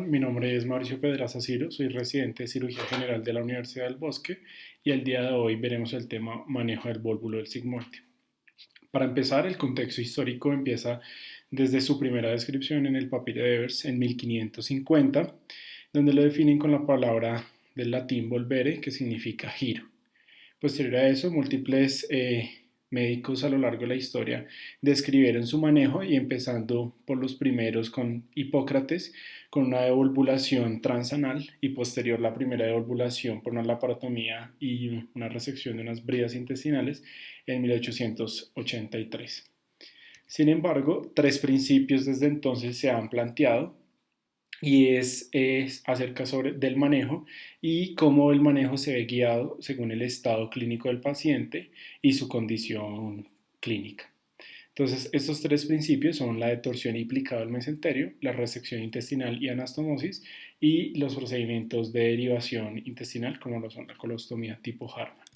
están? Mi nombre es Mauricio Pedraza Ciro, soy residente de Cirugía General de la Universidad del Bosque y el día de hoy veremos el tema manejo del vólvulo del sigmoide. Para empezar, el contexto histórico empieza desde su primera descripción en el Papiro de Evers en 1550, donde lo definen con la palabra del latín volvere, que significa giro. Posterior a eso, múltiples médicos a lo largo de la historia describieron su manejo y empezando por los primeros con Hipócrates, con una devolvulación transanal y posterior la primera devolvulación por una laparotomía y una resección de unas bridas intestinales en 1883. Sin embargo, tres principios desde entonces se han planteado y es acerca del manejo y cómo el manejo se ve guiado según el estado clínico del paciente y su condición clínica. Entonces, estos tres principios son la detorsión y plicado del mesenterio, la resección intestinal y anastomosis y los procedimientos de derivación intestinal como lo son la colostomía tipo Harman.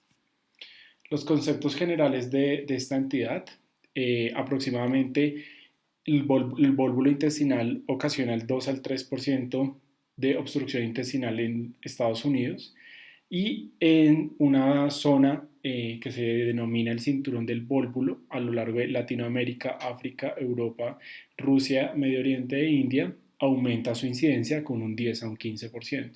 Los conceptos generales de esta entidad, aproximadamente el vólvulo intestinal ocasiona el 2 al 3% de obstrucción intestinal en Estados Unidos y en una zona que se denomina el cinturón del vólvulo a lo largo de Latinoamérica, África, Europa, Rusia, Medio Oriente e India aumenta su incidencia con un 10 a un 15%.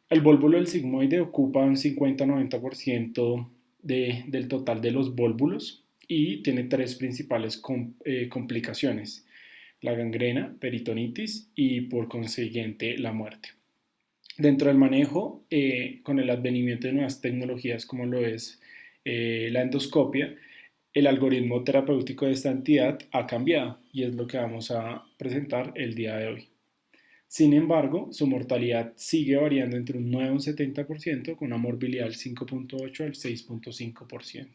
El vólvulo del sigmoide ocupa un 50-90% del total de los vólvulos y tiene tres principales complicaciones: la gangrena, peritonitis y por consiguiente la muerte. Dentro del manejo, con el advenimiento de nuevas tecnologías como lo es la endoscopia, el algoritmo terapéutico de esta entidad ha cambiado y es lo que vamos a presentar el día de hoy. Sin embargo, su mortalidad sigue variando entre un 9 y un 70%, con una morbilidad del 5.8 al 6.5%.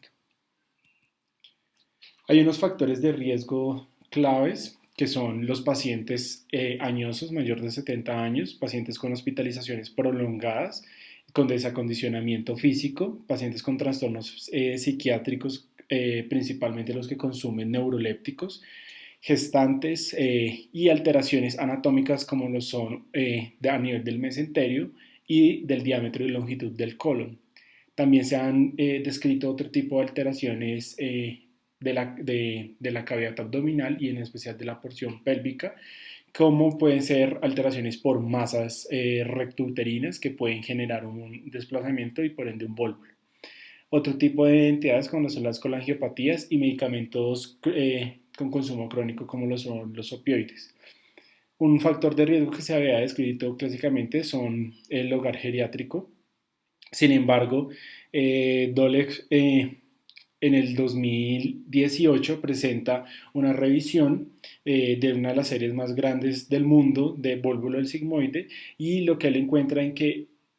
Hay unos factores de riesgo claves que son los pacientes añosos, mayor de 70 años, pacientes con hospitalizaciones prolongadas, con desacondicionamiento físico, pacientes con trastornos psiquiátricos, principalmente los que consumen neurolépticos, gestantes y alteraciones anatómicas como lo son a nivel del mesenterio y del diámetro y longitud del colon. También se han descrito otro tipo de alteraciones de la cavidad abdominal y en especial de la porción pélvica, como pueden ser alteraciones por masas rectouterinas que pueden generar un desplazamiento y por ende un vólvulo. Otro tipo de entidades como son las colangiopatías y medicamentos con consumo crónico como lo son los opioides. Un factor de riesgo que se había descrito clásicamente son el hogar geriátrico. Sin embargo, Dolex en el 2018 presenta una revisión de una de las series más grandes del mundo de vólvulo del sigmoide y lo que él encuentra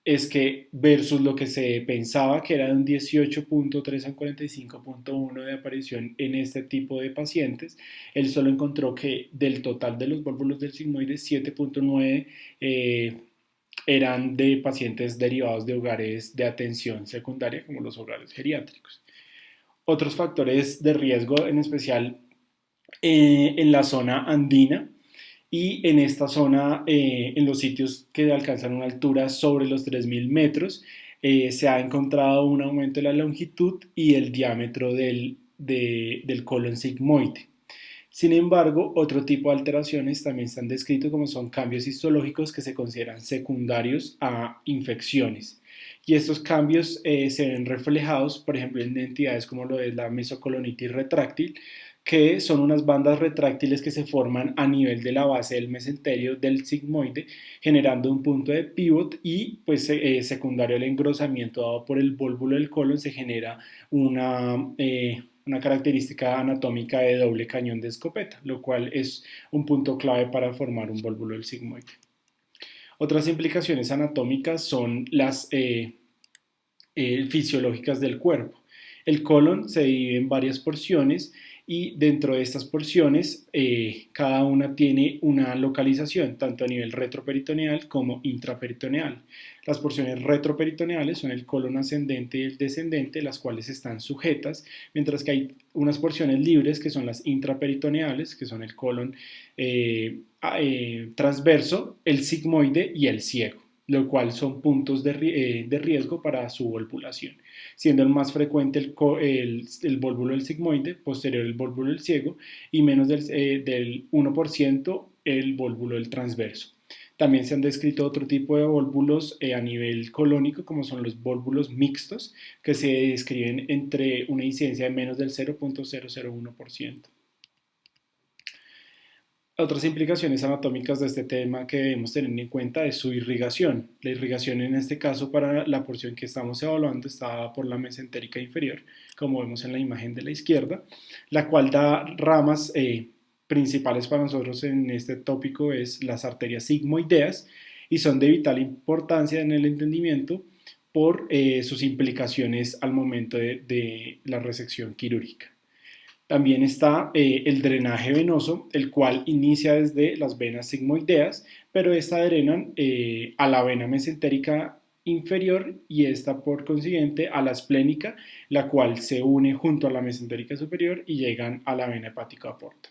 es que versus lo que se pensaba que era de un 18.3 a un 45.1 de aparición en este tipo de pacientes, él solo encontró que del total de los vólvulos del sigmoide 7.9 eran de pacientes derivados de hogares de atención secundaria como los hogares geriátricos. Otros factores de riesgo, en especial en la zona andina y en esta zona, en los sitios que alcanzan una altura sobre los 3.000 metros, se ha encontrado un aumento de la longitud y el diámetro del colon sigmoide. Sin embargo, otro tipo de alteraciones también están descritos como son cambios histológicos que se consideran secundarios a infecciones. Y estos cambios se ven reflejados, por ejemplo, en entidades como lo es la mesocolonitis retráctil, que son unas bandas retráctiles que se forman a nivel de la base del mesenterio del sigmoide, generando un punto de pivot y pues secundario al engrosamiento dado por el vólvulo del colon se genera una característica anatómica de doble cañón de escopeta, lo cual es un punto clave para formar un vólvulo del sigmoide. Otras implicaciones anatómicas son las fisiológicas del cuerpo. El colon se divide en varias porciones y dentro de estas porciones cada una tiene una localización tanto a nivel retroperitoneal como intraperitoneal. Las porciones retroperitoneales son el colon ascendente y el descendente, las cuales están sujetas, mientras que hay unas porciones libres que son las intraperitoneales, que son el colon transverso, el sigmoide y el ciego, lo cual son puntos de riesgo para su volvulación, siendo el más frecuente el vólvulo del sigmoide, posterior el vólvulo del ciego y menos del 1% el vólvulo del transverso. También se han descrito otro tipo de vólvulos a nivel colónico, como son los vólvulos mixtos, que se describen entre una incidencia de menos del 0.001%. Otras implicaciones anatómicas de este tema que debemos tener en cuenta es su irrigación. La irrigación en este caso para la porción que estamos evaluando está por la mesentérica inferior, como vemos en la imagen de la izquierda, la cual da ramas principales para nosotros en este tópico es las arterias sigmoideas y son de vital importancia en el entendimiento por sus implicaciones al momento de la resección quirúrgica. También está el drenaje venoso, el cual inicia desde las venas sigmoideas, pero esta drenan a la vena mesentérica inferior y esta por consiguiente a la esplénica, la cual se une junto a la mesentérica superior y llegan a la vena hepática porta.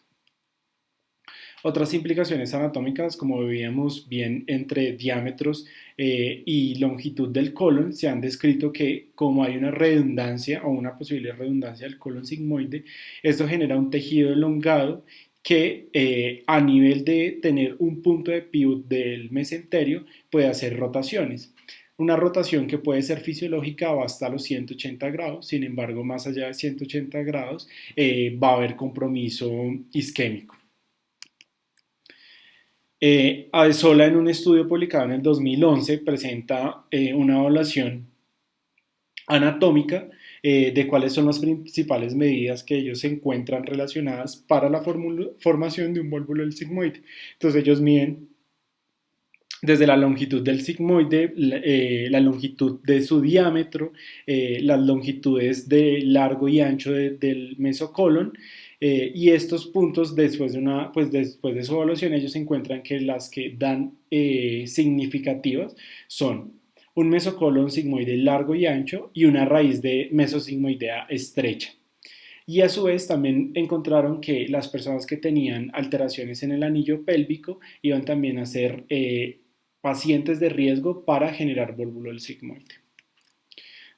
Otras implicaciones anatómicas, como veíamos bien entre diámetros y longitud del colon, se han descrito que como hay una redundancia o una posible redundancia del colon sigmoide, esto genera un tejido elongado que a nivel de tener un punto de pivot del mesenterio puede hacer rotaciones. Una rotación que puede ser fisiológica va hasta los 180 grados, sin embargo, más allá de 180 grados va a haber compromiso isquémico. Adesola en un estudio publicado en el 2011 presenta una evaluación anatómica de cuáles son las principales medidas que ellos encuentran relacionadas para la formación de un vólvulo del sigmoide. Entonces ellos miden desde la longitud del sigmoide, la longitud de su diámetro, las longitudes de largo y ancho del mesocolon, y estos puntos, después de su evaluación, ellos encuentran que las que dan significativas son un mesocolon sigmoide largo y ancho y una raíz de mesosigmoidea estrecha. Y a su vez también encontraron que las personas que tenían alteraciones en el anillo pélvico iban también a ser pacientes de riesgo para generar vólvulo del sigmoide.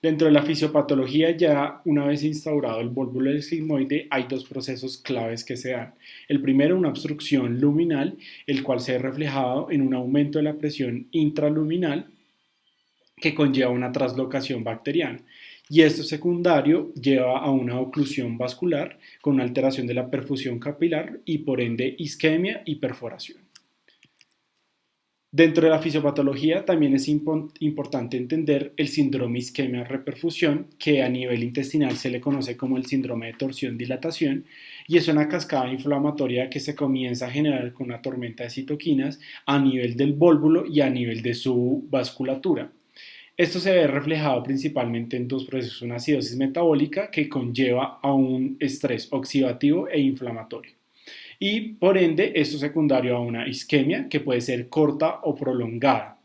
Dentro de la fisiopatología, ya una vez instaurado el vólvulo del sigmoide, hay dos procesos claves que se dan. El primero, una obstrucción luminal, el cual se ve reflejado en un aumento de la presión intraluminal que conlleva una traslocación bacteriana. Y esto secundario lleva a una oclusión vascular con una alteración de la perfusión capilar y por ende isquemia y perforación. Dentro de la fisiopatología también es importante entender el síndrome isquemia-reperfusión, que a nivel intestinal se le conoce como el síndrome de torsión-dilatación, y es una cascada inflamatoria que se comienza a generar con una tormenta de citoquinas a nivel del vólvulo y a nivel de su vasculatura. Esto se ve reflejado principalmente en dos procesos, una acidosis metabólica que conlleva a un estrés oxidativo e inflamatorio. Y por ende, esto es secundario a una isquemia que puede ser corta o prolongada.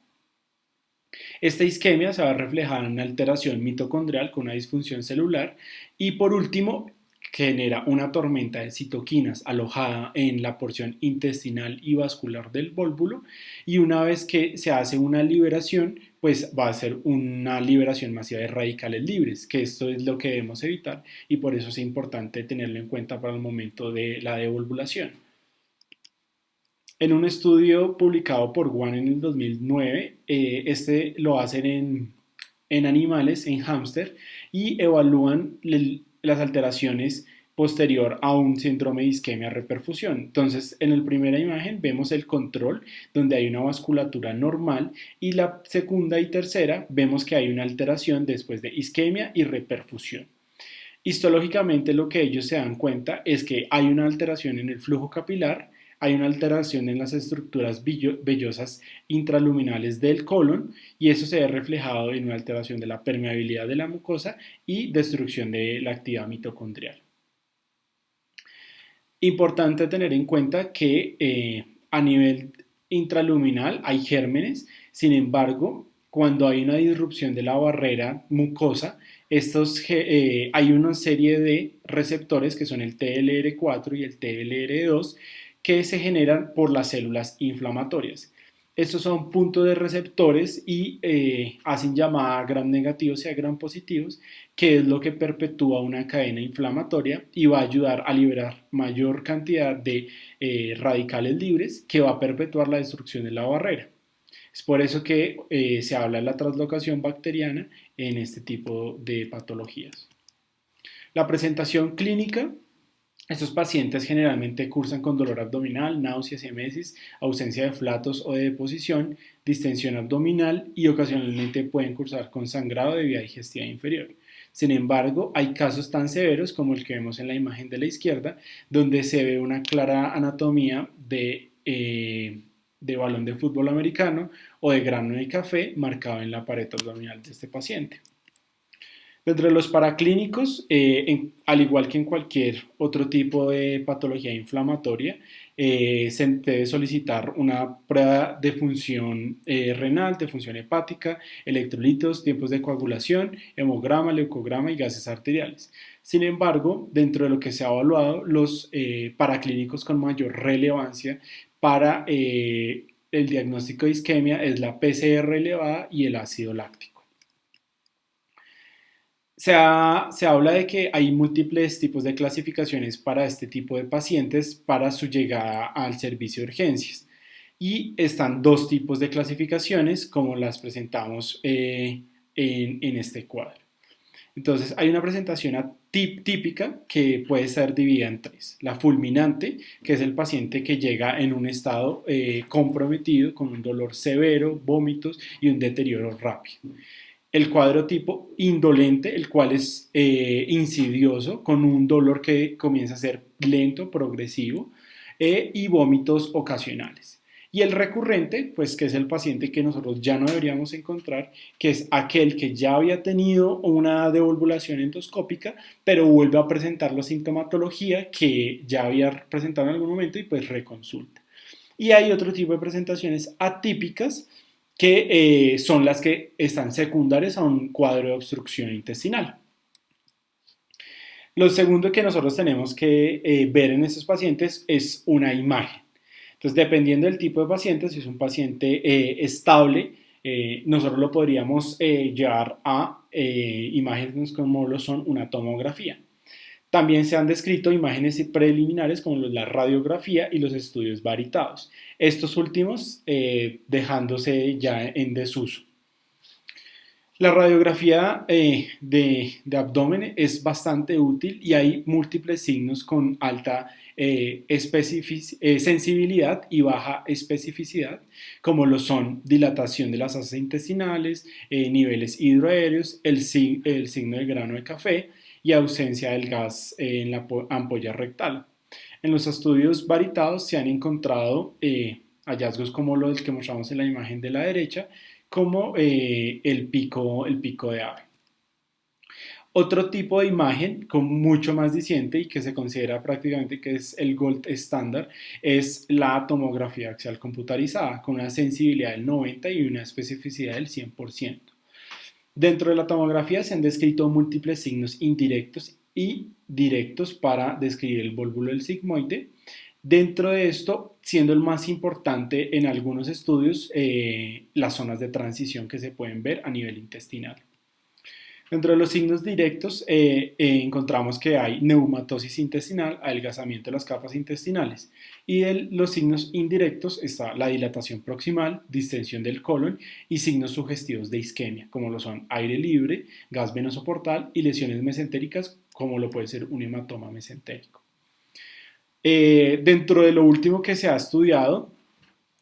Esta isquemia se va a reflejar en una alteración mitocondrial con una disfunción celular y por último genera una tormenta de citoquinas alojada en la porción intestinal y vascular del vólvulo y una vez que se hace una liberación, pues va a ser una liberación masiva de radicales libres, que esto es lo que debemos evitar y por eso es importante tenerlo en cuenta para el momento de la devolvulación. En un estudio publicado por Wan en el 2009, este lo hacen en animales, en hámster, y evalúan las alteraciones posterior a un síndrome de isquemia-reperfusión. Entonces, en la primera imagen vemos el control, donde hay una vasculatura normal, y la segunda y tercera vemos que hay una alteración después de isquemia y reperfusión. Histológicamente, lo que ellos se dan cuenta es que hay una alteración en el flujo capilar, hay una alteración en las estructuras vellosas intraluminales del colon y eso se ve reflejado en una alteración de la permeabilidad de la mucosa y destrucción de la actividad mitocondrial. Importante tener en cuenta que a nivel intraluminal hay gérmenes, sin embargo, cuando hay una disrupción de la barrera mucosa, hay una serie de receptores que son el TLR4 y el TLR2 que se generan por las células inflamatorias. Estos son puntos de receptores y hacen llamada gram negativos y a gram positivos, que es lo que perpetúa una cadena inflamatoria y va a ayudar a liberar mayor cantidad de radicales libres que va a perpetuar la destrucción de la barrera. Es por eso que se habla de la translocación bacteriana en este tipo de patologías. La presentación clínica: estos pacientes generalmente cursan con dolor abdominal, náuseas, emesis, ausencia de flatos o de deposición, distensión abdominal y ocasionalmente pueden cursar con sangrado de vía digestiva inferior. Sin embargo, hay casos tan severos como el que vemos en la imagen de la izquierda, donde se ve una clara anatomía de balón de fútbol americano o de grano de café marcado en la pared abdominal de este paciente. Dentro de los paraclínicos, al igual que en cualquier otro tipo de patología inflamatoria, se debe solicitar una prueba de función renal, de función hepática, electrolitos, tiempos de coagulación, hemograma, leucograma y gases arteriales. Sin embargo, dentro de lo que se ha evaluado, los paraclínicos con mayor relevancia para el diagnóstico de isquemia es la PCR elevada y el ácido láctico. Se habla de que hay múltiples tipos de clasificaciones para este tipo de pacientes para su llegada al servicio de urgencias. Y están dos tipos de clasificaciones como las presentamos en este cuadro. Entonces, hay una presentación típica que puede ser dividida en tres. La fulminante, que es el paciente que llega en un estado comprometido con un dolor severo, vómitos y un deterioro rápido. El cuadro tipo indolente, el cual es insidioso, con un dolor que comienza a ser lento, progresivo, y vómitos ocasionales. Y el recurrente, pues que es el paciente que nosotros ya no deberíamos encontrar, que es aquel que ya había tenido una devolvulación endoscópica, pero vuelve a presentar la sintomatología que ya había presentado en algún momento y pues reconsulta. Y hay otro tipo de presentaciones atípicas, que son las que están secundarias a un cuadro de obstrucción intestinal. Lo segundo que nosotros tenemos que ver en estos pacientes es una imagen. Entonces, dependiendo del tipo de paciente, si es un paciente estable, nosotros lo podríamos llevar a imágenes como lo son una tomografía. También se han descrito imágenes preliminares como la radiografía y los estudios varitados, estos últimos dejándose ya en desuso. La radiografía de abdomen es bastante útil y hay múltiples signos con alta sensibilidad y baja especificidad, como lo son dilatación de las asas intestinales, niveles hidroaéreos, el signo del grano de café y ausencia del gas en la ampolla rectal. En los estudios varitados se han encontrado hallazgos como los que mostramos en la imagen de la derecha, como el pico de ave. Otro tipo de imagen con mucho más diciente y que se considera prácticamente que es el gold estándar es la tomografía axial computarizada con una sensibilidad del 90% y una especificidad del 100%. Dentro de la tomografía se han descrito múltiples signos indirectos y directos para describir el vólvulo del sigmoide. Dentro de esto, siendo el más importante en algunos estudios, las zonas de transición que se pueden ver a nivel intestinal. Dentro de los signos directos encontramos que hay neumatosis intestinal, adelgazamiento de las capas intestinales. Y de los signos indirectos está la dilatación proximal, distensión del colon y signos sugestivos de isquemia, como lo son aire libre, gas venoso portal y lesiones mesentéricas, como lo puede ser un hematoma mesentérico. Dentro de lo último que se ha estudiado,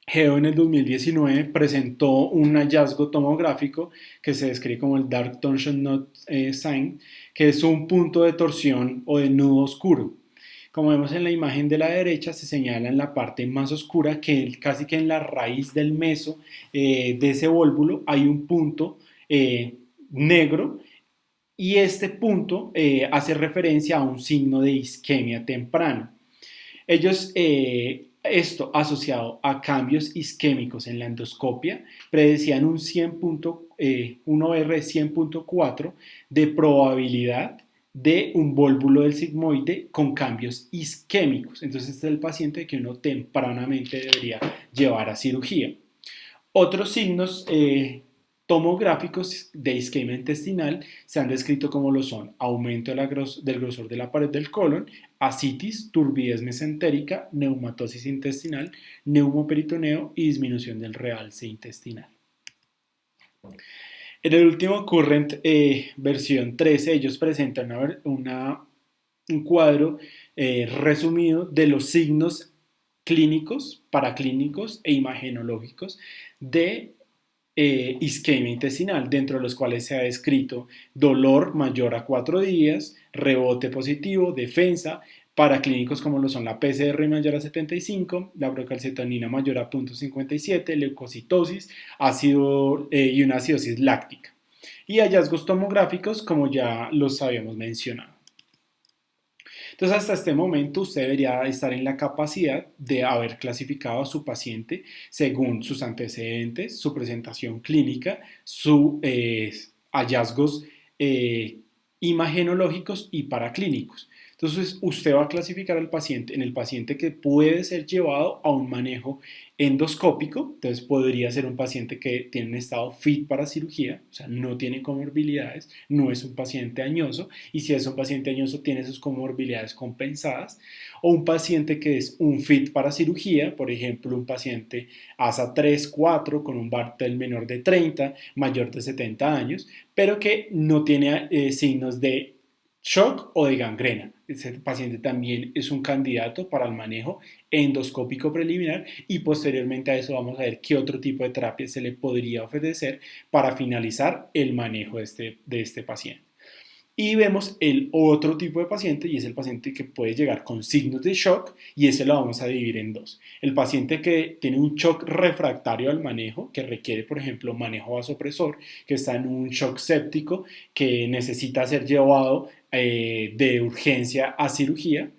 Geo en el 2019 presentó un hallazgo tomográfico que se describe como el Dark Torsion Knot Sign, que es un punto de torsión o de nudo oscuro. Como vemos en la imagen de la derecha, se señala en la parte más oscura que casi que en la raíz del meso de ese vólvulo hay un punto negro, y este punto hace referencia a un signo de isquemia temprano. Esto asociado a cambios isquémicos en la endoscopia predecían un OR de 100.4 de probabilidad de un vólvulo del sigmoide con cambios isquémicos. Entonces este es el paciente que uno tempranamente debería llevar a cirugía. Otros signos tomográficos de isquemia intestinal se han descrito como lo son aumento del grosor de la pared del colon, ascitis, turbidez mesentérica, neumatosis intestinal, neumoperitoneo y disminución del realce intestinal. En el último Current versión 13, ellos presentan un cuadro resumido de los signos clínicos, paraclínicos e imagenológicos de isquemia intestinal, dentro de los cuales se ha descrito dolor mayor a 4 días, rebote positivo, defensa, paraclínicos como lo son la PCR mayor a 75, la procalcetonina mayor a 0.57, leucocitosis, ácido y una acidosis láctica. Y hallazgos tomográficos como ya los habíamos mencionado. Entonces, hasta este momento usted debería estar en la capacidad de haber clasificado a su paciente según sus antecedentes, su presentación clínica, sus hallazgos imagenológicos y paraclínicos. Entonces, usted va a clasificar al paciente en el paciente que puede ser llevado a un manejo endoscópico. Entonces, podría ser un paciente que tiene un estado fit para cirugía, o sea, no tiene comorbilidades, no es un paciente añoso, y si es un paciente añoso, tiene sus comorbilidades compensadas. O un paciente que es un fit para cirugía, por ejemplo, un paciente ASA 3, 4, con un Bartel menor de 30, mayor de 70 años, pero que no tiene signos de shock o de gangrena. Ese paciente también es un candidato para el manejo endoscópico preliminar y posteriormente a eso vamos a ver qué otro tipo de terapia se le podría ofrecer para finalizar el manejo de este paciente. Y vemos el otro tipo de paciente y es el paciente que puede llegar con signos de shock y ese lo vamos a dividir en dos. El paciente que tiene un shock refractario al manejo, que requiere, por ejemplo, manejo vasopresor, que está en un shock séptico, que necesita ser llevado de urgencia a cirugía.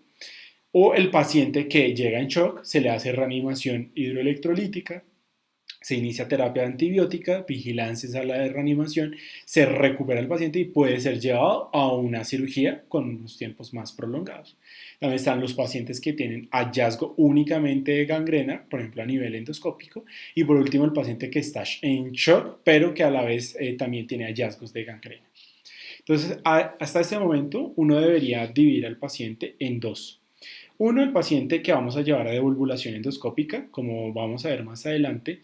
O el paciente que llega en shock, se le hace reanimación hidroelectrolítica, se inicia terapia antibiótica, vigilancia en sala de reanimación, se recupera el paciente y puede ser llevado a una cirugía con unos tiempos más prolongados. También están los pacientes que tienen hallazgo únicamente de gangrena, por ejemplo a nivel endoscópico, y por último el paciente que está en shock, pero que a la vez también tiene hallazgos de gangrena. Entonces, hasta este momento uno debería dividir al paciente en dos. Uno, el paciente que vamos a llevar a devulvulación endoscópica, como vamos a ver más adelante,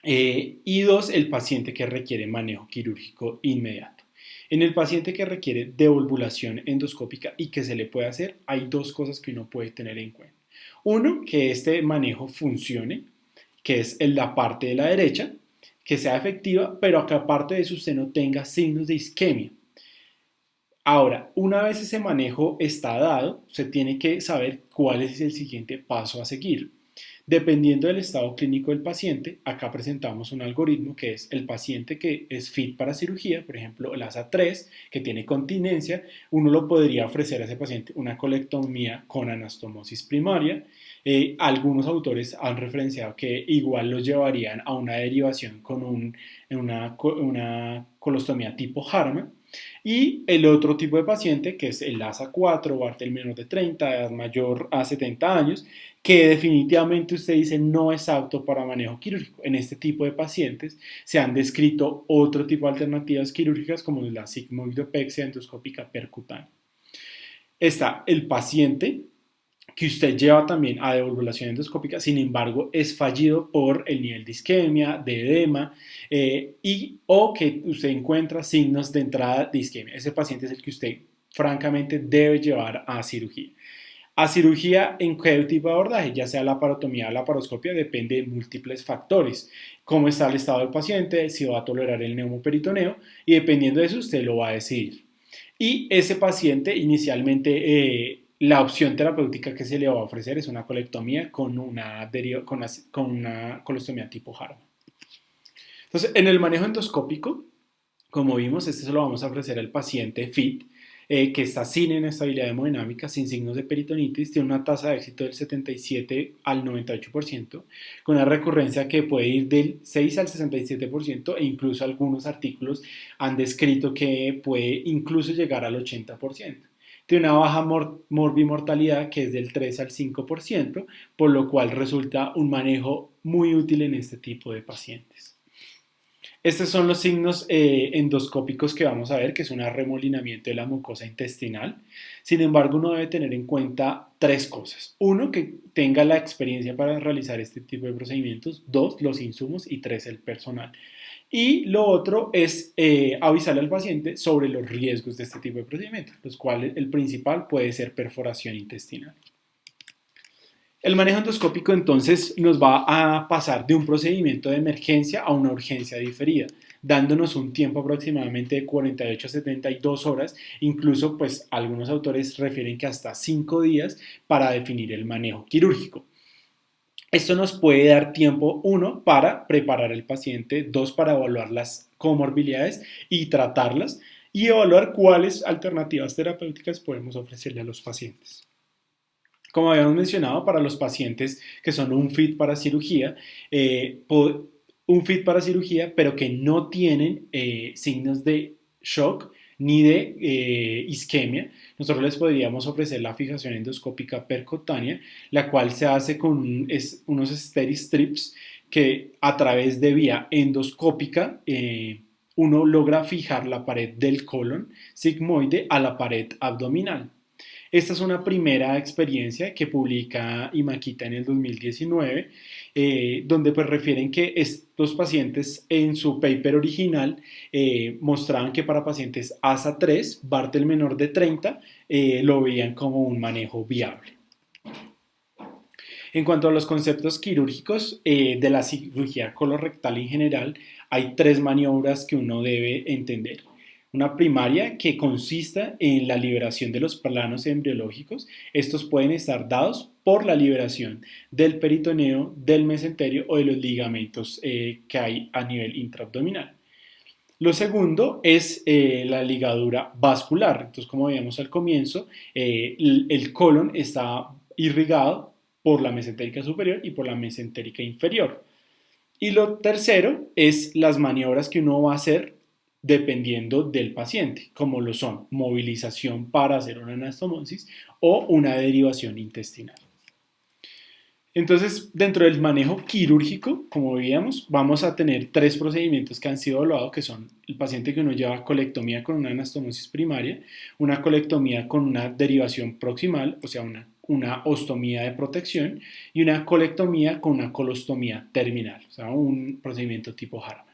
y dos, el paciente que requiere manejo quirúrgico inmediato. En el paciente que requiere devulvulación endoscópica y que se le puede hacer, hay dos cosas que uno puede tener en cuenta. Uno, que este manejo funcione, que es en la parte de la derecha, que sea efectiva, pero que aparte de eso usted no tenga signos de isquemia. Ahora, una vez ese manejo está dado, se tiene que saber cuál es el siguiente paso a seguir. Dependiendo del estado clínico del paciente, acá presentamos un algoritmo que es el paciente que es fit para cirugía, por ejemplo, el ASA 3, que tiene continencia, uno lo podría ofrecer a ese paciente una colectomía con anastomosis primaria. Algunos autores han referenciado que igual los llevarían a una derivación con una colostomía tipo Harman. Y el otro tipo de paciente, que es el ASA 4, Bartel menor de 30, edad mayor a 70 años, que definitivamente usted dice no es apto para manejo quirúrgico. En este tipo de pacientes se han descrito otro tipo de alternativas quirúrgicas como la sigmoidopexia endoscópica percutánea. Está el paciente que usted lleva también a devulvulación endoscópica, sin embargo es fallido por el nivel de isquemia, de edema o que usted encuentra signos de entrada de isquemia. Ese paciente es el que usted francamente debe llevar a cirugía. A cirugía en qué tipo de abordaje, ya sea laparotomía o laparoscopia, depende de múltiples factores. Cómo está el estado del paciente, si va a tolerar el neumoperitoneo y dependiendo de eso usted lo va a decidir. Y ese paciente inicialmente la opción terapéutica que se le va a ofrecer es una colectomía con una colostomía tipo Harman. Entonces, en el manejo endoscópico, como vimos, este se lo vamos a ofrecer al paciente FIT. que está sin inestabilidad hemodinámica, sin signos de peritonitis, tiene una tasa de éxito del 77 al 98%, con una recurrencia que puede ir del 6 al 67% e incluso algunos artículos han descrito que puede incluso llegar al 80%. Tiene una baja morbimortalidad que es del 3 al 5%, por lo cual resulta un manejo muy útil en este tipo de pacientes. Estos son los signos endoscópicos que vamos a ver, que es un arremolinamiento de la mucosa intestinal. Sin embargo, uno debe tener en cuenta tres cosas. Uno, que tenga la experiencia para realizar este tipo de procedimientos. Dos, los insumos. Y tres, el personal. Y lo otro es avisarle al paciente sobre los riesgos de este tipo de procedimientos, los cuales el principal puede ser perforación intestinal. El manejo endoscópico entonces nos va a pasar de un procedimiento de emergencia a una urgencia diferida, dándonos un tiempo aproximadamente de 48 a 72 horas, incluso pues algunos autores refieren que hasta 5 días para definir el manejo quirúrgico. Esto nos puede dar tiempo, uno, para preparar al paciente, dos, para evaluar las comorbilidades y tratarlas, y evaluar cuáles alternativas terapéuticas podemos ofrecerle a los pacientes. Como habíamos mencionado, para los pacientes que son un fit para cirugía, pero que no tienen signos de shock ni de isquemia, nosotros les podríamos ofrecer la fijación endoscópica percutánea, la cual se hace con unos Steri-Strips que a través de vía endoscópica uno logra fijar la pared del colon sigmoide a la pared abdominal. Esta es una primera experiencia que publica Imakita en el 2019, donde pues refieren que estos pacientes en su paper original mostraban que para pacientes ASA 3, Bartel menor de 30, lo veían como un manejo viable. En cuanto a los conceptos quirúrgicos de la cirugía colorectal en general, hay tres maniobras que uno debe entender. Una primaria que consista en la liberación de los planos embriológicos. Estos pueden estar dados por la liberación del peritoneo, del mesenterio o de los ligamentos que hay a nivel intraabdominal. Lo segundo es la ligadura vascular. Entonces, como veíamos al comienzo, el colon está irrigado por la mesentérica superior y por la mesentérica inferior. Y lo tercero es las maniobras que uno va a hacer dependiendo del paciente, como lo son movilización para hacer una anastomosis o una derivación intestinal. Entonces, dentro del manejo quirúrgico, como veíamos, vamos a tener tres procedimientos que han sido evaluados, que son el paciente que uno lleva colectomía con una anastomosis primaria, una colectomía con una derivación proximal, o sea, una ostomía de protección, y una colectomía con una colostomía terminal, o sea, un procedimiento tipo Harman.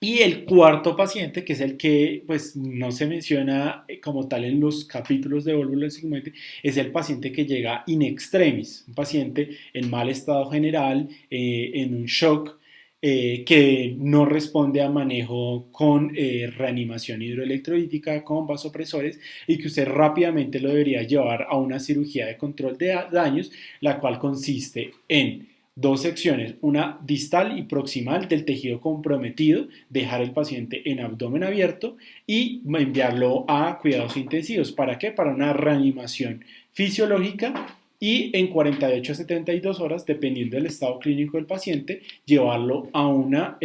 Y el cuarto paciente, que es el que pues, no se menciona como tal en los capítulos de válvula sigmoide, es el paciente que llega in extremis, un paciente en mal estado general, en un shock, que no responde a manejo con reanimación hidroelectrolítica, con vasopresores, y que usted rápidamente lo debería llevar a una cirugía de control de daños, la cual consiste en dos secciones, una distal y proximal del tejido comprometido, dejar el paciente en abdomen abierto y enviarlo a cuidados intensivos. ¿Para qué? Para una reanimación fisiológica y en 48 a 72 horas, dependiendo del estado clínico del paciente, llevarlo a una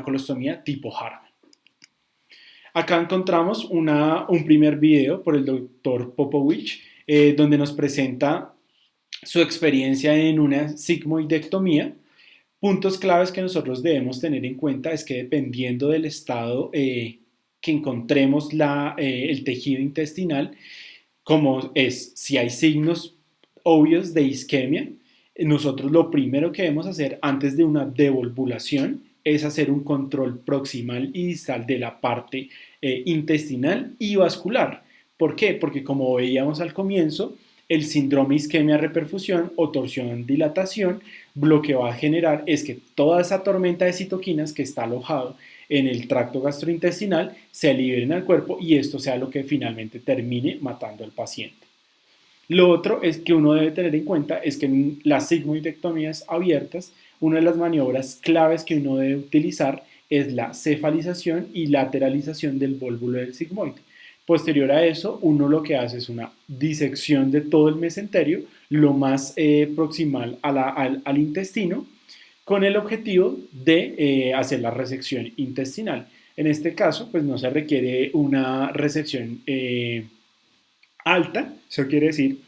colostomía tipo Harman. Acá encontramos un primer video por el doctor Popovich, donde nos presenta su experiencia en una sigmoidectomía. Puntos claves que nosotros debemos tener en cuenta es que dependiendo del estado que encontremos el tejido intestinal, como es si hay signos obvios de isquemia, nosotros lo primero que debemos hacer antes de una devolvulación es hacer un control proximal y distal de la parte intestinal y vascular. ¿Por qué? Porque como veíamos al comienzo, el síndrome isquemia-reperfusión o torsión-dilatación lo que va a generar es que toda esa tormenta de citoquinas que está alojado en el tracto gastrointestinal se liberen al cuerpo y esto sea lo que finalmente termine matando al paciente. Lo otro es que uno debe tener en cuenta es que en las sigmoidectomías abiertas, una de las maniobras claves que uno debe utilizar es la cefalización y lateralización del vólvulo del sigmoide. Posterior a eso, uno lo que hace es una disección de todo el mesenterio, lo más proximal al intestino, con el objetivo de hacer la resección intestinal. En este caso, pues no se requiere una resección alta, eso quiere decir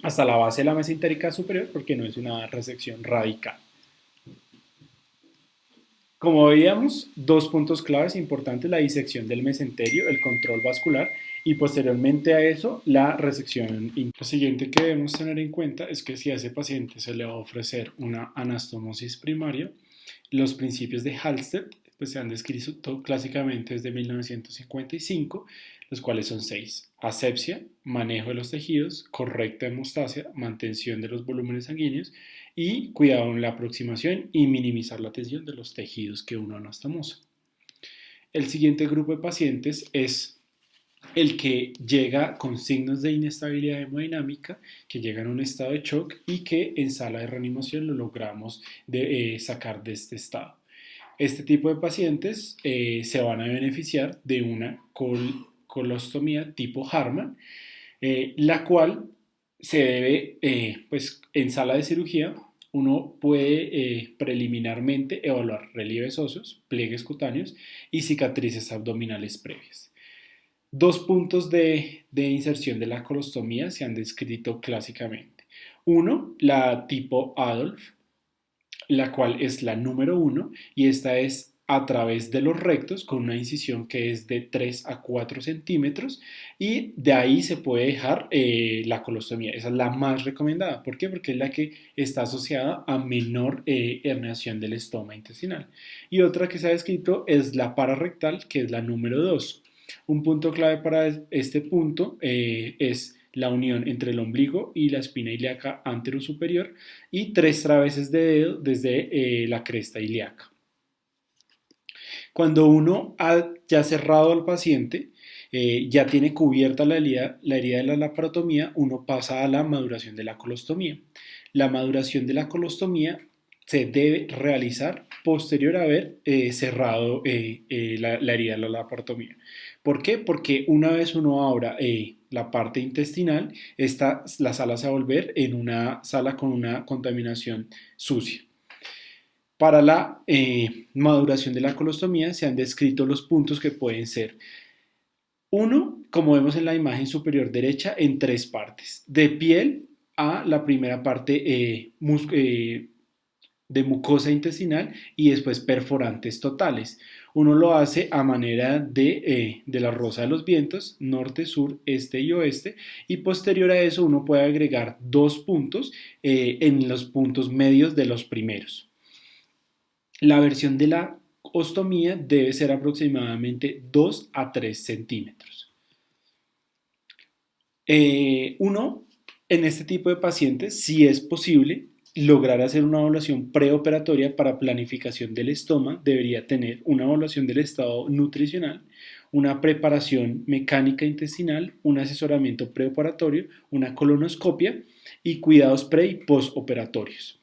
hasta la base de la mesentérica superior, porque no es una resección radical. Como veíamos, dos puntos claves importantes, la disección del mesenterio, el control vascular y posteriormente a eso la resección. Lo siguiente que debemos tener en cuenta es que si a ese paciente se le va a ofrecer una anastomosis primaria, los principios de Halsted pues, se han descrito clásicamente desde 1955, los cuales son 6. Asepsia, manejo de los tejidos, correcta hemostasia, mantención de los volúmenes sanguíneos y cuidado en la aproximación y minimizar la tensión de los tejidos que uno anastomosa. El siguiente grupo de pacientes es el que llega con signos de inestabilidad hemodinámica, que llega en un estado de shock y que en sala de reanimación lo logramos sacar de este estado. Este tipo de pacientes se van a beneficiar de una colostomía tipo Harman, la cual se debe, pues en sala de cirugía, uno puede preliminarmente evaluar relieves óseos, pliegues cutáneos y cicatrices abdominales previas. Dos puntos de inserción de la colostomía se han descrito clásicamente. Uno, la tipo Adolf, la cual es la número 1 y esta es a través de los rectos con una incisión que es de 3 a 4 centímetros y de ahí se puede dejar la colostomía. Esa es la más recomendada. ¿Por qué? Porque es la que está asociada a menor herniación del estoma intestinal. Y otra que se ha descrito es la pararectal, que es la número 2. Un punto clave para este punto es la unión entre el ombligo y la espina ilíaca anterosuperior y 3 traveses de dedo desde la cresta ilíaca. Cuando uno ha ya cerrado al paciente, ya tiene cubierta la herida de la laparotomía, uno pasa a la maduración de la colostomía. La maduración de la colostomía se debe realizar posterior a haber cerrado la herida de la laparotomía. ¿Por qué? Porque una vez uno abra la parte intestinal, la sala se va a volver en una sala con una contaminación sucia. Para la maduración de la colostomía se han descrito los puntos que pueden ser. Uno, como vemos en la imagen superior derecha, en 3 partes. De piel a la primera parte de mucosa intestinal y después perforantes totales. Uno lo hace a manera de la rosa de los vientos, norte, sur, este y oeste, y posterior a eso uno puede agregar 2 puntos en los puntos medios de los primeros. La versión de la ostomía debe ser aproximadamente 2 a 3 centímetros. Uno, en este tipo de pacientes, si es posible, lograr hacer una evaluación preoperatoria para planificación del estoma, debería tener una evaluación del estado nutricional, una preparación mecánica intestinal, un asesoramiento preoperatorio, una colonoscopia y cuidados pre y postoperatorios.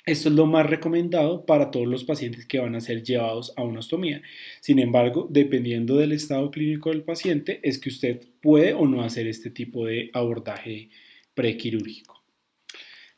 Esto es lo más recomendado para todos los pacientes que van a ser llevados a una ostomía. Sin embargo, dependiendo del estado clínico del paciente, es que usted puede o no hacer este tipo de abordaje prequirúrgico.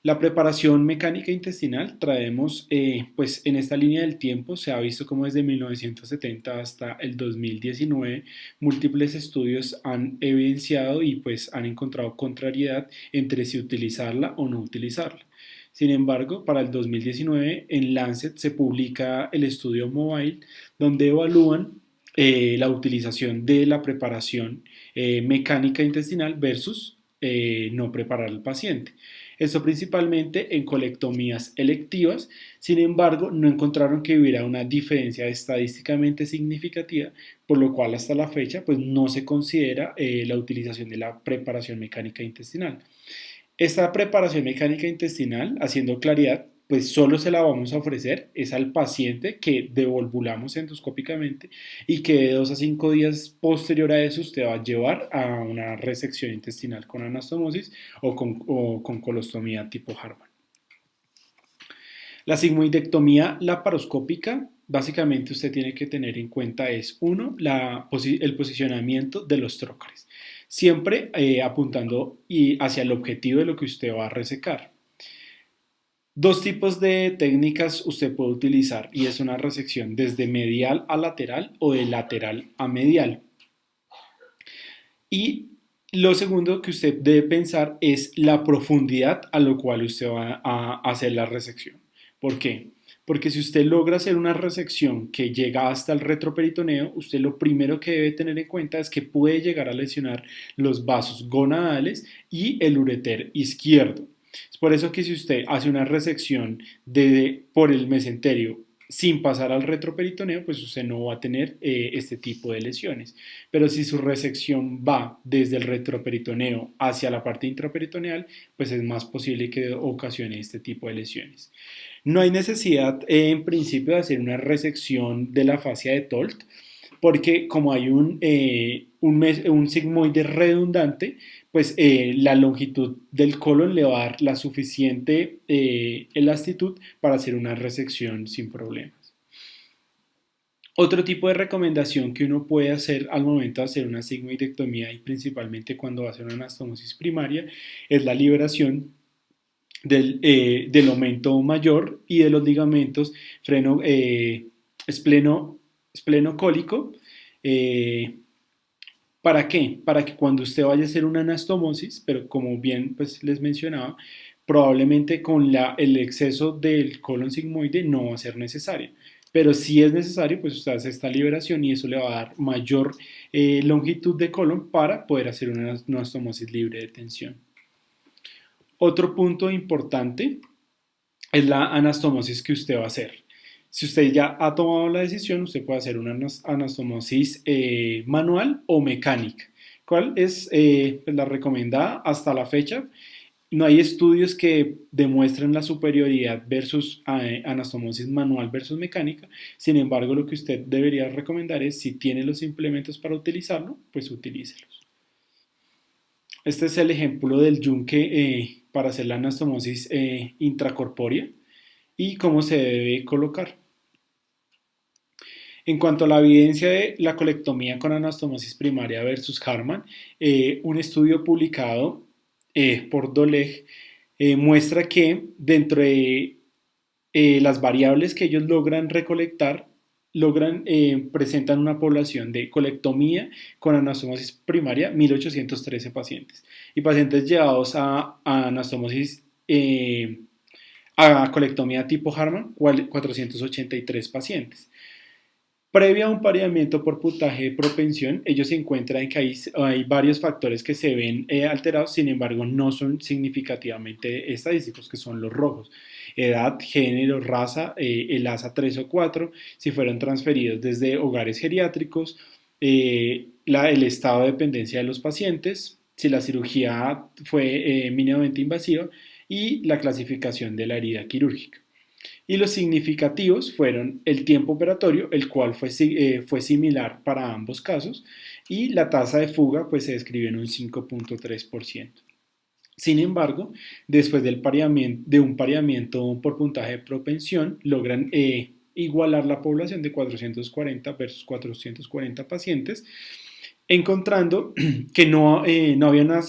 La preparación mecánica intestinal traemos, pues en esta línea del tiempo se ha visto como desde 1970 hasta el 2019 múltiples estudios han evidenciado y pues han encontrado contrariedad entre si utilizarla o no utilizarla. Sin embargo, para el 2019 en Lancet se publica el estudio Mobile donde evalúan la utilización de la preparación mecánica intestinal versus no preparar al paciente. Esto principalmente en colectomías electivas, sin embargo, no encontraron que hubiera una diferencia estadísticamente significativa, por lo cual hasta la fecha pues, no se considera la utilización de la preparación mecánica intestinal. Esta preparación mecánica intestinal, haciendo claridad, pues solo se la vamos a ofrecer es al paciente que devolvulamos endoscópicamente y que de 2 a 5 días posterior a eso usted va a llevar a una resección intestinal con anastomosis o con colostomía tipo Harman. La sigmoidectomía laparoscópica, básicamente usted tiene que tener en cuenta es, uno, el posicionamiento de los trócares, siempre apuntando hacia el objetivo de lo que usted va a resecar. Dos tipos de técnicas usted puede utilizar y es una resección desde medial a lateral o de lateral a medial. Y lo segundo que usted debe pensar es la profundidad a lo cual usted va a hacer la resección. ¿Por qué? Porque si usted logra hacer una resección que llega hasta el retroperitoneo, usted lo primero que debe tener en cuenta es que puede llegar a lesionar los vasos gonadales y el ureter izquierdo. Es por eso que si usted hace una resección por el mesenterio sin pasar al retroperitoneo, pues usted no va a tener este tipo de lesiones. Pero si su resección va desde el retroperitoneo hacia la parte intraperitoneal, pues es más posible que ocasione este tipo de lesiones. No hay necesidad en principio de hacer una resección de la fascia de Tolt, porque como hay un sigmoide redundante, pues la longitud del colon le va a dar la suficiente elastitud para hacer una resección sin problemas. Otro tipo de recomendación que uno puede hacer al momento de hacer una sigmoidectomía y principalmente cuando va a hacer una anastomosis primaria es la liberación del aumento mayor y de los ligamentos esplenocólico. ¿Para qué? Para que cuando usted vaya a hacer una anastomosis, pero como bien pues, les mencionaba, probablemente con el exceso del colon sigmoide no va a ser necesario. Pero si es necesario, pues usted hace esta liberación y eso le va a dar mayor longitud de colon para poder hacer una anastomosis libre de tensión. Otro punto importante es la anastomosis que usted va a hacer. Si usted ya ha tomado la decisión, usted puede hacer una anastomosis manual o mecánica. ¿Cuál es pues la recomendada hasta la fecha? No hay estudios que demuestren la superioridad versus anastomosis manual versus mecánica. Sin embargo, lo que usted debería recomendar es si tiene los implementos para utilizarlo, pues utilícelos. Este es el ejemplo del yunque para hacer la anastomosis intracorpórea y cómo se debe colocar. En cuanto a la evidencia de la colectomía con anastomosis primaria versus Harman, un estudio publicado por Doleg muestra que dentro de las variables que ellos logran recolectar, presentan una población de colectomía con anastomosis primaria 1813 pacientes y pacientes llevados a anastomosis a colectomía tipo Harman 483 pacientes. Previo a un pareamiento por puntaje de propensión, ellos encuentran que hay varios factores que se ven alterados, sin embargo no son significativamente estadísticos, que son los rojos. Edad, género, raza, el ASA 3 o 4, si fueron transferidos desde hogares geriátricos, el estado de dependencia de los pacientes, si la cirugía fue mínimamente invasiva y la clasificación de la herida quirúrgica. Y los significativos fueron el tiempo operatorio, el cual fue similar para ambos casos, y la tasa de fuga pues, se describió en un 5.3%. Sin embargo, después de un pareamiento por puntaje de propensión, logran igualar la población de 440 versus 440 pacientes, encontrando que no había una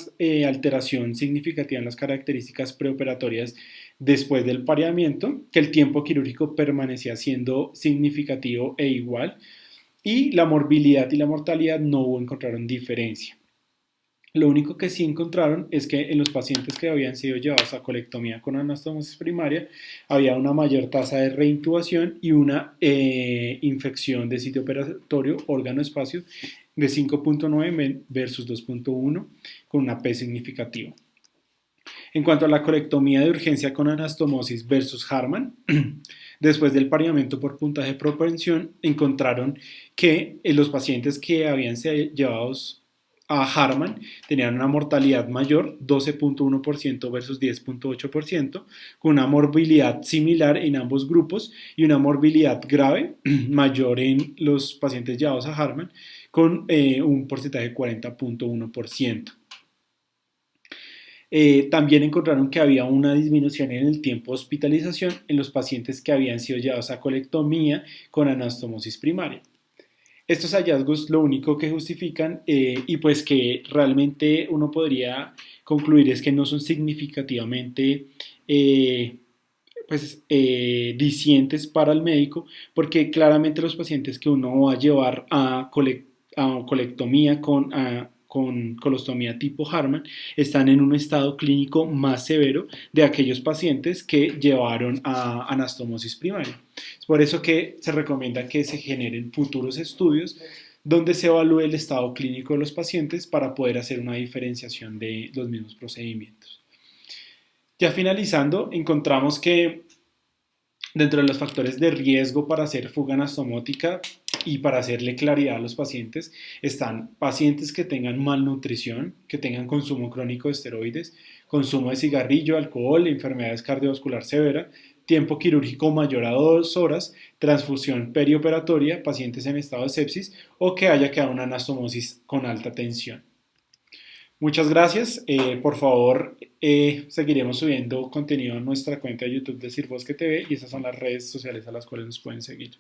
alteración significativa en las características preoperatorias después del pareamiento, que el tiempo quirúrgico permanecía siendo significativo e igual, y la morbilidad y la mortalidad no encontraron diferencia. Lo único que sí encontraron es que en los pacientes que habían sido llevados a colectomía con anastomosis primaria había una mayor tasa de reintubación y una infección de sitio operatorio órgano-espacio de 5.9 versus 2.1 con una P significativa. En cuanto a la colectomía de urgencia con anastomosis versus Harman, después del pareamiento por puntaje de propensión, encontraron que los pacientes que habían sido llevados a Harman tenían una mortalidad mayor, 12.1% versus 10.8%, con una morbilidad similar en ambos grupos y una morbilidad grave mayor en los pacientes llevados a Harman, con un porcentaje de 40.1%. También encontraron que había una disminución en el tiempo de hospitalización en los pacientes que habían sido llevados a colectomía con anastomosis primaria. Estos hallazgos lo único que justifican y pues que realmente uno podría concluir es que no son significativamente dicientes para el médico, porque claramente los pacientes que uno va a llevar a colectomía con colostomía tipo Harman están en un estado clínico más severo de aquellos pacientes que llevaron a anastomosis primaria. Es por eso que se recomienda que se generen futuros estudios donde se evalúe el estado clínico de los pacientes para poder hacer una diferenciación de los mismos procedimientos. Ya finalizando, encontramos que dentro de los factores de riesgo para hacer fuga anastomótica y para hacerle claridad a los pacientes están pacientes que tengan malnutrición, que tengan consumo crónico de esteroides, consumo de cigarrillo, alcohol, enfermedades cardiovascular severa, tiempo quirúrgico mayor a 2 horas, transfusión perioperatoria, pacientes en estado de sepsis o que haya quedado una anastomosis con alta tensión. Muchas gracias. Por favor, seguiremos subiendo contenido a nuestra cuenta de YouTube de Sir Bosque TV y esas son las redes sociales a las cuales nos pueden seguir.